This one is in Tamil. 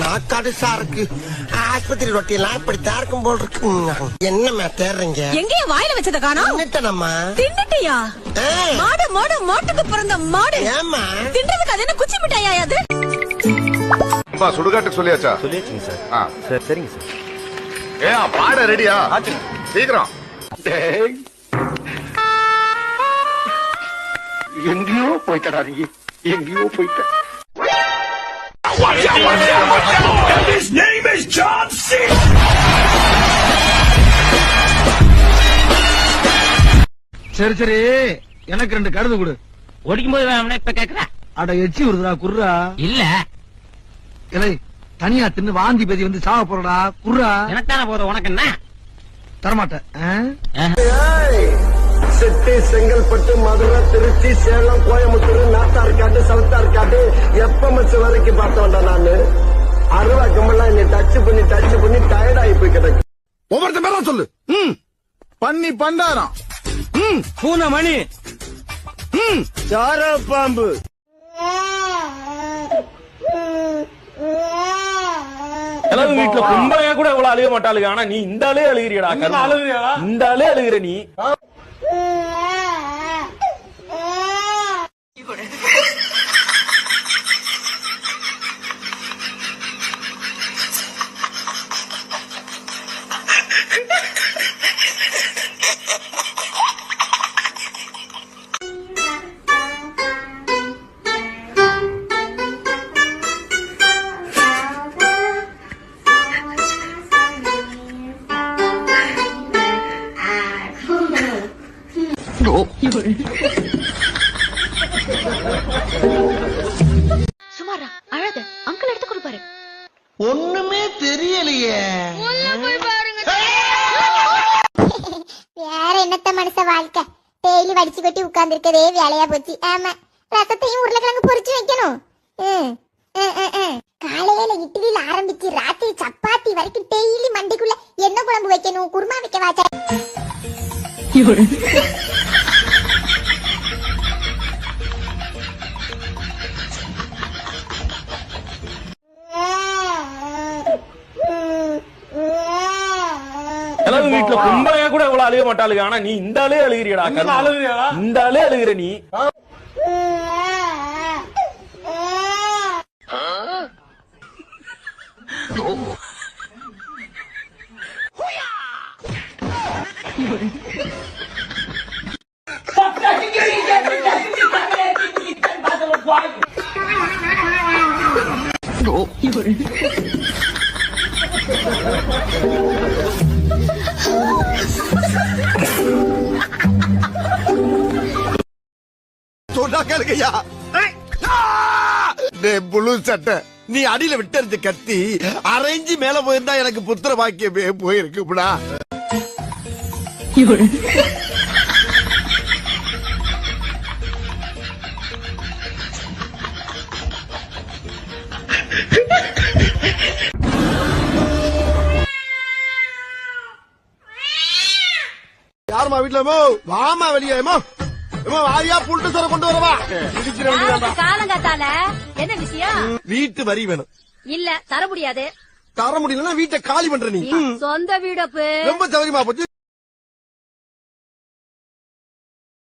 நாக்காடுசா இருக்கு. ஆஸ்பத்திரி ரொட்டி எல்லாம் இப்படித்தான் இருக்கும் போல் இருக்கு. என்னம்மா தேடுறீங்க? எங்கேயும் வாயில வச்சத காணோம். தின்னுட்டேனம்மா. தின்னுட்டியா? மாடு மாடு மாட்டுக்கு பிறந்த மாடு. ஏம்மா தின்றதுக்கு அது என்ன குச்சி மிட்டாயா அது? சுடுகாட்டுக்கு சொல்லியாச்சா? சொல்லியாச்சுங்க சார். சார் சரிங்க சார். பாட ரெடியா? சீக்கிரம். எங்கேயோ போயிட்டா நீ, எங்கேயோ போயிட்ட. சரி சரி, எனக்கு 2 கருது கொடு. ஓடிக்கும் போது இப்ப கேக்குற? அட எச்சி வருதுடா, குர்ரா. இல்ல இலை தனியா தின்னு வாந்தி பேதி வந்து சாவ போறடா, குர்ரா. எனக்கான போதும், உனக்கு என்ன? தரமாட்டேன். செட்டி, செங்கல்பட்டு, மதுரை, திருச்சி, சேலம், கோயம்புத்தூர், நாத்தார்காட்டு, சவுத்தார்காட்டு, எப்பமச்சு வரைக்கும் பார்த்தோம்டா நானு. அருவாக்கமெல்லாம் என்னை டச் பண்ணி டயர்ட் ஆகி போய் கிடக்கு. ஒவ்வொருத்த மேல சொல்லு. பண்ணி பண்டாரம், பூனை மணி, சார பாம்பு. எல்லாரும் வீட்டுல கும்பலையா கூட இவ்வளவு அழுக மாட்டாளுங்க. ஆனா நீ இந்த ஆளே அழுகிறியடா. இந்த ஆளே அழுகிற நீ. சுமாரா அழாத, அங்கிள் எடுத்து கொடுப்பாரு. ஒண்ணுமே தெரியலையே. வேற என்னத்த மனுஷ வாழ்க்கை, டெய்லி வடிச்சு கொட்டி உட்கார்ந்து இருக்கதே வேலையா போச்சு. ஆமா, ரசத்தையும் உருளைக்கிழங்கு பொரிச்சு வைக்கணும். காலையில இட்லியில ஆரம்பிச்சு ராத்திரி சப்பாத்தி வரைக்கும் டெய்லி மண்டிக்குள்ள என்ன குழம்பு வைக்கணும், குருமா வைக்க வாச்சா. எல்லாரும் வீட்டுல கும்பலையா கூட இவ்வளவு அழுக மாட்டாளுங்க. ஆனா நீ இந்த ஆளே அழுகிறியடா. இந்த ஆளே அழுகிற நீ. சொன்னா கேளுங்கய்யா. புழு சட்டை, நீ அடியில விட்டறிஞ்ச கத்தி அரைஞ்சி மேல போயிருந்தா எனக்கு புத்திர பாக்கியமே போயிருக்குடா. யாருமா வீட்டுல? வாமா வெளியேமோ வாரியா புல்ட்டு சொர கொண்டு வரவா. காலங்காத்தால என்ன விஷயம்? வீட்டு வரி வேணும். இல்ல தர முடியாது. தர முடியலன்னா வீட்டை காலி பண்ற நீ. சொந்த வீடப்பு ரொம்ப சௌரியமா போச்சு.